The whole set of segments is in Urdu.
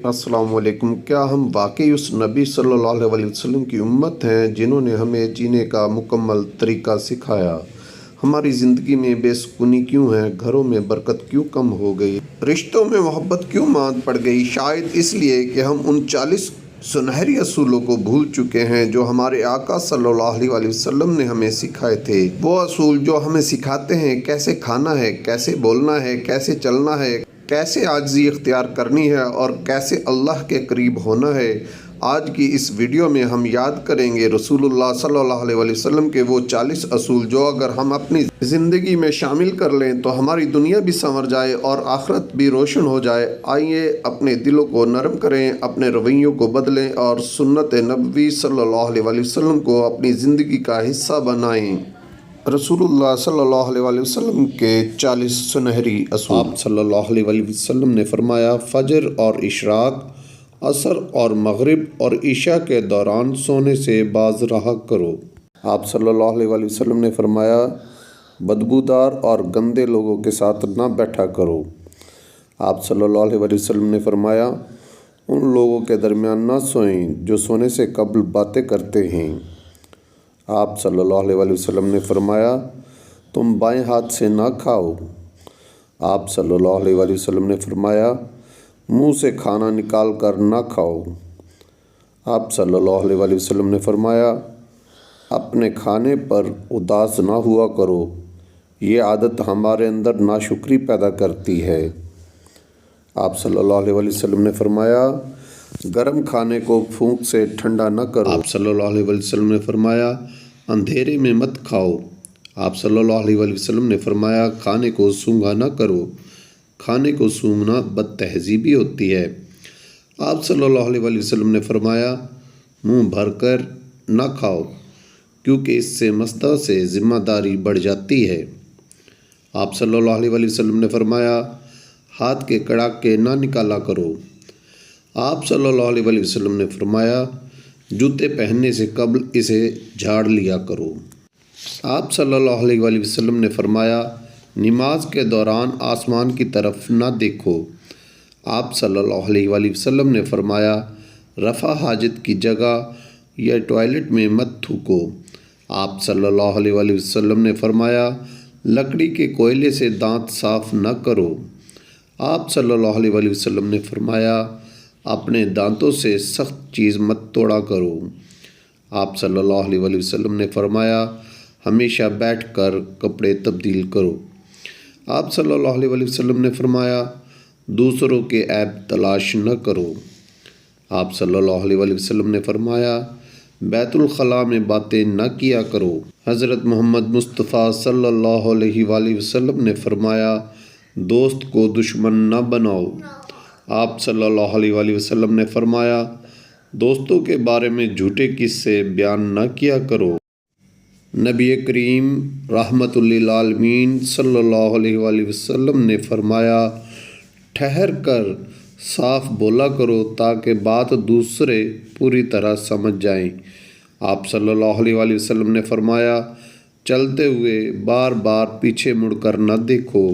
السلام علیکم۔ کیا ہم واقعی اس نبی صلی اللہ علیہ وسلم کی امت ہیں جنہوں نے ہمیں جینے کا مکمل طریقہ سکھایا؟ ہماری زندگی میں بے سکونی کیوں ہے؟ گھروں میں برکت کیوں کم ہو گئی؟ رشتوں میں محبت کیوں ماند پڑ گئی؟ شاید اس لیے کہ ہم ان 40 سنہری اصولوں کو بھول چکے ہیں جو ہمارے آقا صلی اللہ علیہ وسلم نے ہمیں سکھائے تھے۔ وہ اصول جو ہمیں سکھاتے ہیں کیسے کھانا ہے، کیسے بولنا ہے، کیسے چلنا ہے، کیسے عاجزی اختیار کرنی ہے اور کیسے اللہ کے قریب ہونا ہے۔ آج کی اس ویڈیو میں ہم یاد کریں گے رسول اللہ صلی اللہ علیہ وسلم کے وہ 40 اصول جو اگر ہم اپنی زندگی میں شامل کر لیں تو ہماری دنیا بھی سنور جائے اور آخرت بھی روشن ہو جائے۔ آئیے اپنے دلوں کو نرم کریں، اپنے رویوں کو بدلیں اور سنت نبوی صلی اللہ علیہ وسلم کو اپنی زندگی کا حصہ بنائیں۔ رسول اللہ صلی اللہ علیہ وسلم کے 40 سنہری اصول۔ آپ صلی اللہ علیہ وسلم نے فرمایا، فجر اور اشراق، عصر اور مغرب اور عشاء کے دوران سونے سے باز رہا کرو۔ آپ صلی اللہ علیہ وسلم نے فرمایا، بدبودار اور گندے لوگوں کے ساتھ نہ بیٹھا کرو۔ آپ صلی اللہ علیہ وسلم نے فرمایا، ان لوگوں کے درمیان نہ سوئیں جو سونے سے قبل باتیں کرتے ہیں۔ آپ صلی اللہ علیہ وسلم نے فرمایا، تم بائیں ہاتھ سے نہ کھاؤ۔ آپ صلی اللہ علیہ وسلم نے فرمایا، منہ سے کھانا نکال کر نہ کھاؤ۔ آپ صلی اللہ علیہ وسلم نے فرمایا، اپنے کھانے پر اداس نہ ہوا کرو، یہ عادت ہمارے اندر ناشکری پیدا کرتی ہے۔ آپ صلی اللہ علیہ وسلم نے فرمایا، گرم کھانے کو پھونک سے ٹھنڈا نہ کرو۔ آپ صلی اللہ علیہ وسلم نے فرمایا، اندھیرے میں مت کھاؤ۔ آپ صلی اللہ علیہ وسلم نے فرمایا، کھانے کو سونگھا نہ کرو، کھانے کو سونگھنا بد تہذیبی ہوتی ہے۔ آپ صلی اللہ علیہ وسلم نے فرمایا، منہ بھر کر نہ کھاؤ کیونکہ اس سے مسئلہ سے ذمہ داری بڑھ جاتی ہے۔ آپ صلی اللہ علیہ وسلم نے فرمایا، ہاتھ کے کڑاکے نہ نکالا کرو۔ آپ صلی اللہ علیہ وسلم نے فرمایا، جوتے پہننے سے قبل اسے جھاڑ لیا کرو۔ آپ صلی اللہ علیہ وسلم نے فرمایا، نماز کے دوران آسمان کی طرف نہ دیکھو۔ آپ صلی اللہ علیہ وسلم نے فرمایا، رفع حاجت کی جگہ یا ٹوائلٹ میں مت تھوکو۔ آپ صلی اللہ علیہ وسلم نے فرمایا، لکڑی کے کوئلے سے دانت صاف نہ کرو۔ آپ صلی اللہ علیہ وسلم نے فرمایا، اپنے دانتوں سے سخت چیز مت توڑا کرو۔ آپ صلی اللہ علیہ وسلم نے فرمایا، ہمیشہ بیٹھ کر کپڑے تبدیل کرو۔ آپ صلی اللہ علیہ وسلم نے فرمایا، دوسروں کے عیب تلاش نہ کرو۔ آپ صلی اللہ علیہ وسلم نے فرمایا، بیت الخلاء میں باتیں نہ کیا کرو۔ حضرت محمد مصطفیٰ صلی اللہ علیہ وسلم نے فرمایا، دوست کو دشمن نہ بناؤ۔ آپ صلی اللہ علیہ وسلم نے فرمایا، دوستوں کے بارے میں جھوٹے قصے بیان نہ کیا کرو۔ نبی کریم رحمت للعالمین صلی اللہ علیہ وسلم نے فرمایا، ٹھہر کر صاف بولا کرو تاکہ بات دوسرے پوری طرح سمجھ جائیں۔ آپ صلی اللہ علیہ وسلم نے فرمایا، چلتے ہوئے بار بار پیچھے مڑ کر نہ دیکھو۔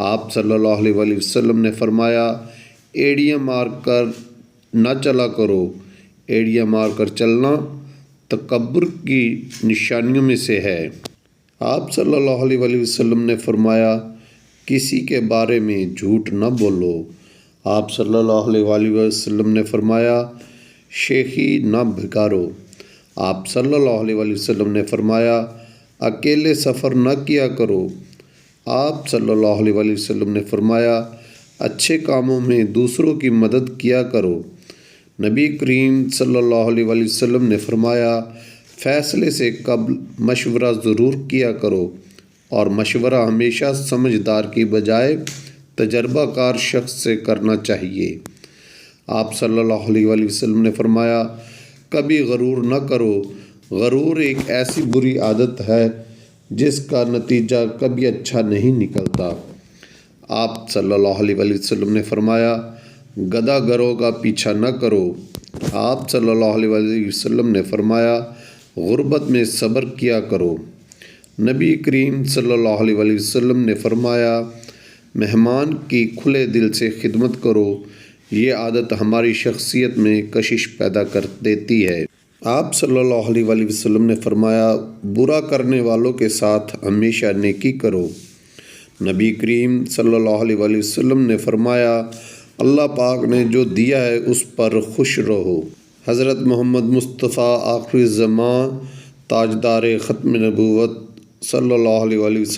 آپ صلی اللہ علیہ وسلم نے فرمایا، ایڑیاں مار کر نہ چلا کرو۔ ایڑیاں مار کر چلنا تکبر کی نشانیوں میں سے ہے۔ آپ صلی اللہ علیہ وسلم نے فرمایا، کسی کے بارے میں جھوٹ نہ بولو۔ آپ صلی اللہ علیہ وسلم نے فرمایا، شیخی نہ بگاڑو۔ آپ صلی اللہ علیہ وسلم نے فرمایا، اکیلے سفر نہ کیا کرو۔ آپ صلی اللہ علیہ وسلم نے فرمایا، اچھے کاموں میں دوسروں کی مدد کیا کرو۔ نبی کریم صلی اللہ علیہ وسلم نے فرمایا، فیصلے سے قبل مشورہ ضرور کیا کرو اور مشورہ ہمیشہ سمجھدار کی بجائے تجربہ کار شخص سے کرنا چاہیے۔ آپ صلی اللہ علیہ وسلم نے فرمایا، کبھی غرور نہ کرو۔ غرور ایک ایسی بری عادت ہے جس کا نتیجہ کبھی اچھا نہیں نکلتا۔ آپ صلی اللہ علیہ وسلم نے فرمایا، گدھا گروہ کا پیچھا نہ کرو۔ آپ صلی اللہ علیہ وسلم نے فرمایا، غربت میں صبر کیا کرو۔ نبی کریم صلی اللہ علیہ وسلم نے فرمایا، مہمان کی کھلے دل سے خدمت کرو، یہ عادت ہماری شخصیت میں کشش پیدا کر دیتی ہے۔ آپ صلی اللہ علیہ وآلہ وسلم نے فرمایا، برا کرنے والوں کے ساتھ ہمیشہ نیکی کرو۔ نبی کریم صلی اللہ علیہ وآلہ وسلم نے فرمایا، اللہ پاک نے جو دیا ہے اس پر خوش رہو۔ حضرت محمد مصطفیٰ آخری زمان تاجدار ختم نبوت صلی اللہ علیہ وآلہ وسلم